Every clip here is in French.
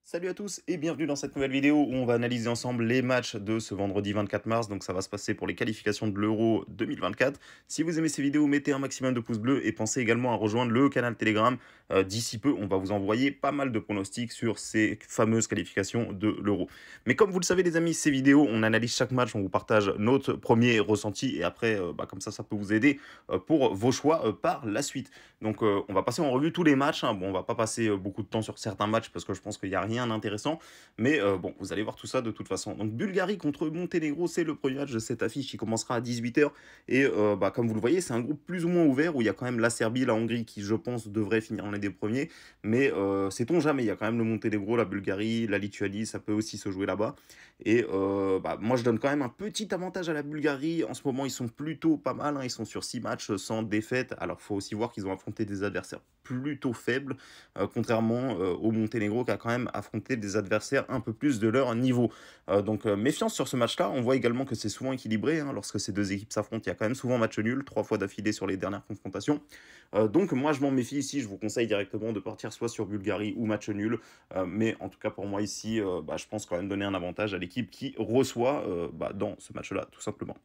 Salut à tous et bienvenue dans cette nouvelle vidéo où on va analyser ensemble les matchs de ce vendredi 24 mars. Donc ça va se passer pour les qualifications de l'Euro 2024. Si vous aimez ces vidéos, mettez un maximum de pouces bleus et pensez également à rejoindre le canal Telegram. D'ici peu, on va vous envoyer pas mal de pronostics sur ces fameuses qualifications de l'Euro. Mais comme vous le savez les amis, ces vidéos, on analyse chaque match, on vous partage notre premier ressenti et après, comme ça peut vous aider pour vos choix par la suite. Donc on va passer en revue tous les matchs, hein. Bon, on va pas passer beaucoup de temps sur certains matchs parce que je pense qu'il n'y a rien d'intéressant. Mais bon, vous allez voir tout ça de toute façon. Donc Bulgarie contre Monténégro, c'est le premier match de cette affiche qui commencera à 18 h. Et comme vous le voyez, c'est un groupe plus ou moins ouvert où il y a quand même la Serbie, la Hongrie qui, je pense, devrait finir en les des premiers. Mais sait-on jamais, il y a quand même le Monténégro, la Bulgarie, la Lituanie, ça peut aussi se jouer là-bas. Et moi, je donne quand même un petit avantage à la Bulgarie. En ce moment, ils sont plutôt pas mal, hein. Ils sont sur 6 matchs sans défaite. Alors, il faut aussi voir qu'ils ont affronté des adversaires plutôt faibles, contrairement au Monténégro qui a quand même affronté des adversaires un peu plus de leur niveau. Donc méfiance sur ce match-là. On voit également que c'est souvent équilibré, hein. Lorsque ces deux équipes s'affrontent, il y a quand même souvent match nul, 3 fois d'affilée sur les dernières confrontations. Donc moi je m'en méfie ici, je vous conseille directement de partir soit sur Bulgarie ou match nul. Mais en tout cas pour moi ici, je pense quand même donner un avantage à l'équipe qui reçoit dans ce match-là, tout simplement.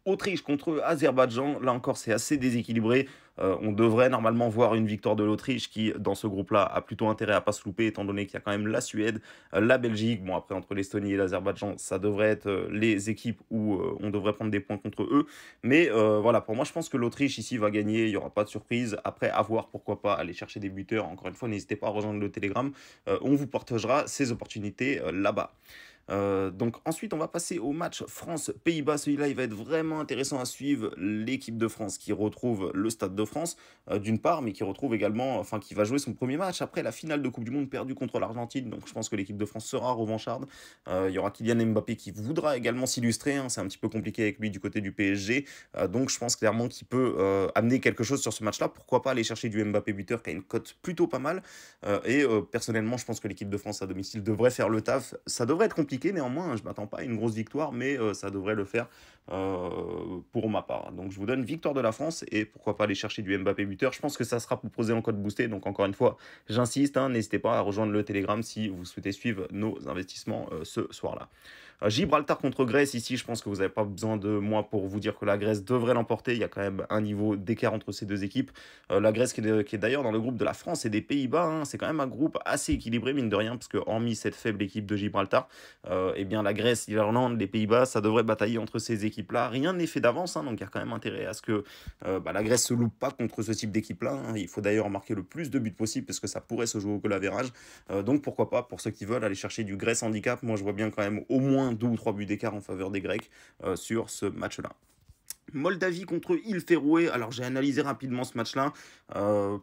Autriche contre Azerbaïdjan, là encore c'est assez déséquilibré. On devrait normalement voir une victoire de l'Autriche qui, dans ce groupe-là, a plutôt intérêt à pas se louper, étant donné qu'il y a quand même la Suède, la Belgique. Bon, après, entre l'Estonie et l'Azerbaïdjan, ça devrait être les équipes où on devrait prendre des points contre eux. Mais voilà, pour moi, je pense que l'Autriche ici va gagner, il n'y aura pas de surprise. Après, à voir, pourquoi pas aller chercher des buteurs. Encore une fois, n'hésitez pas à rejoindre le Telegram. On vous partagera ces opportunités là-bas. Donc ensuite on va passer au match France-Pays-Bas. Celui-là il va être vraiment intéressant à suivre. L'équipe de France qui retrouve le Stade de France d'une part, mais qui retrouve également, enfin qui va jouer son premier match après la finale de Coupe du Monde perdue contre l'Argentine. Donc je pense que l'équipe de France sera revancharde. Il y aura Kylian Mbappé qui voudra également s'illustrer, hein. C'est un petit peu compliqué avec lui du côté du PSG. Donc je pense clairement qu'il peut amener quelque chose sur ce match-là. Pourquoi pas aller chercher du Mbappé buteur qui a une cote plutôt pas mal. Personnellement je pense que l'équipe de France à domicile devrait faire le taf. Ça devrait être compliqué néanmoins, je ne m'attends pas à une grosse victoire, mais ça devrait le faire pour ma part. Donc je vous donne victoire de la France et pourquoi pas aller chercher du Mbappé buteur. Je pense que ça sera proposé en code boosté, donc encore une fois, j'insiste, hein, n'hésitez pas à rejoindre le Telegram si vous souhaitez suivre nos investissements ce soir-là. Gibraltar contre Grèce, ici je pense que vous n'avez pas besoin de moi pour vous dire que la Grèce devrait l'emporter, il y a quand même un niveau d'écart entre ces deux équipes. La Grèce qui est d'ailleurs dans le groupe de la France et des Pays-Bas, hein. C'est quand même un groupe assez équilibré mine de rien, parce que hormis cette faible équipe de Gibraltar, eh bien la Grèce, l'Irlande, les Pays-Bas, ça devrait batailler entre ces équipes-là. Rien n'est fait d'avance, hein, donc il y a quand même intérêt à ce que la Grèce se loupe pas contre ce type d'équipe-là, hein. Il faut d'ailleurs marquer le plus de buts possible parce que ça pourrait se jouer au goal average. Donc pourquoi pas, pour ceux qui veulent aller chercher du Grèce handicap, moi je vois bien quand même au moins 2 ou 3 buts d'écart en faveur des Grecs sur ce match-là. Moldavie contre Île Féroé. Alors j'ai analysé rapidement ce match-là.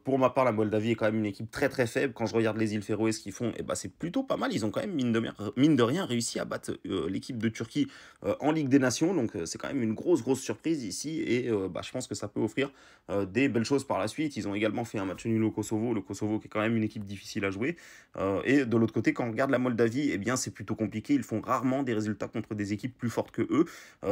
Pour ma part, la Moldavie est quand même une équipe très très faible. Quand je regarde les Îles Féroé, ce qu'ils font, c'est plutôt pas mal. Ils ont quand même mine de rien réussi à battre l'équipe de Turquie en Ligue des Nations. Donc c'est quand même une grosse surprise ici. Et je pense que ça peut offrir des belles choses par la suite. Ils ont également fait un match nul au Kosovo. Le Kosovo qui est quand même une équipe difficile à jouer. Et de l'autre côté, quand on regarde la Moldavie, c'est plutôt compliqué. Ils font rarement des résultats contre des équipes plus fortes que eux.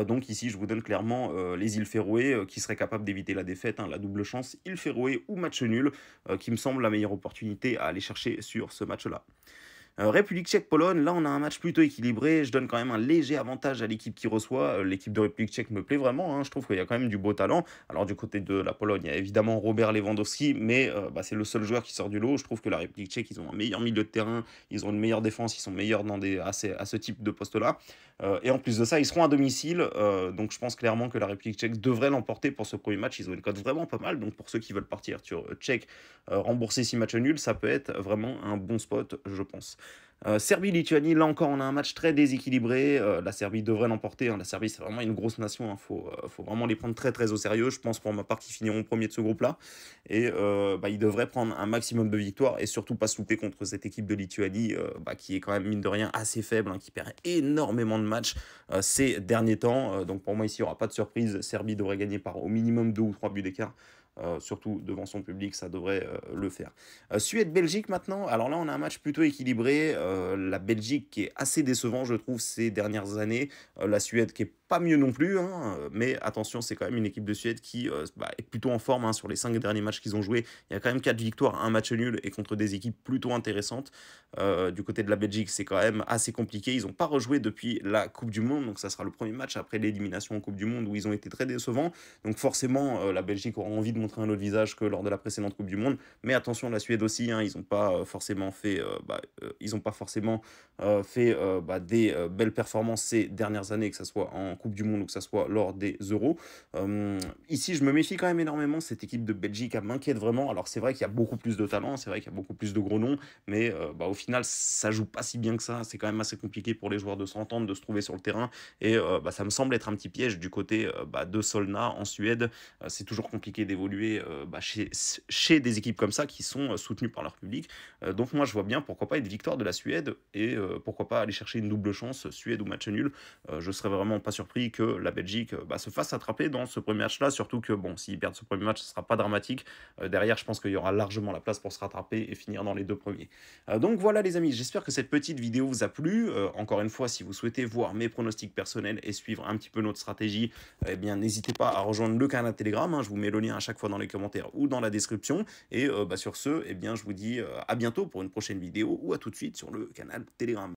Donc ici, je vous donne clairement les Îles Féroé qui seraient capables d'éviter la défaite, hein, la double chance, Îles Féroé ou match nul, qui me semble la meilleure opportunité à aller chercher sur ce match-là. République tchèque-Pologne, là on a un match plutôt équilibré, je donne quand même un léger avantage à l'équipe qui reçoit. L'équipe de République tchèque me plaît vraiment, hein. Je trouve qu'il y a quand même du beau talent. Alors du côté de la Pologne, il y a évidemment Robert Lewandowski, mais c'est le seul joueur qui sort du lot. Je trouve que la République tchèque, ils ont un meilleur milieu de terrain, ils ont une meilleure défense, ils sont meilleurs à ce type de poste-là. Et en plus de ça, ils seront à domicile, donc je pense clairement que la République tchèque devrait l'emporter pour ce premier match. Ils ont une cote vraiment pas mal, donc pour ceux qui veulent partir sur tchèque, rembourser 6 matchs nuls, ça peut être vraiment un bon spot, je pense. Serbie-Lituanie, là encore on a un match très déséquilibré, la Serbie devrait l'emporter, hein. La Serbie c'est vraiment une grosse nation, hein. Faut vraiment les prendre très au sérieux, je pense pour ma part qu'ils finiront premier de ce groupe là, et ils devraient prendre un maximum de victoires et surtout pas se louper contre cette équipe de Lituanie qui est quand même mine de rien assez faible, hein, qui perd énormément de matchs ces derniers temps, donc pour moi ici il n'y aura pas de surprise, Serbie devrait gagner par au minimum 2 ou 3 buts d'écart. surtout devant son public, ça devrait le faire. Suède-Belgique maintenant, alors là on a un match plutôt équilibré, la Belgique qui est assez décevant je trouve ces dernières années, la Suède qui est pas mieux non plus, hein, mais attention, c'est quand même une équipe de Suède qui est plutôt en forme hein, sur les 5 derniers matchs qu'ils ont joués. Il y a quand même 4 victoires, un match nul et contre des équipes plutôt intéressantes. Du côté de la Belgique, c'est quand même assez compliqué. Ils n'ont pas rejoué depuis la Coupe du Monde, donc ça sera le premier match après l'élimination en Coupe du Monde où ils ont été très décevants. Donc forcément, la Belgique aura envie de montrer un autre visage que lors de la précédente Coupe du Monde. Mais attention, la Suède aussi, hein, ils n'ont pas forcément fait, des belles performances ces dernières années, que ce soit en Coupe du Monde ou que ce soit lors des Euros. Ici, je me méfie quand même énormément. Cette équipe de Belgique, elle m'inquiète vraiment. Alors, c'est vrai qu'il y a beaucoup plus de talent, c'est vrai qu'il y a beaucoup plus de gros noms, mais au final, ça joue pas si bien que ça. C'est quand même assez compliqué pour les joueurs de s'entendre, de se trouver sur le terrain. Et ça me semble être un petit piège du côté de Solna en Suède. C'est toujours compliqué d'évoluer chez des équipes comme ça qui sont soutenues par leur public. Donc, moi, je vois bien pourquoi pas une victoire de la Suède et pourquoi pas aller chercher une double chance, Suède ou match nul. Je serais vraiment pas surpris que la Belgique se fasse attraper dans ce premier match-là, surtout que bon, s'ils perdent ce premier match, ce sera pas dramatique. Derrière, je pense qu'il y aura largement la place pour se rattraper et finir dans les 2 premiers. Donc voilà les amis, j'espère que cette petite vidéo vous a plu. Encore une fois, si vous souhaitez voir mes pronostics personnels et suivre un petit peu notre stratégie, eh bien n'hésitez pas à rejoindre le canal Telegram, hein, je vous mets le lien à chaque fois dans les commentaires ou dans la description. Et sur ce, eh bien, je vous dis à bientôt pour une prochaine vidéo ou à tout de suite sur le canal Telegram.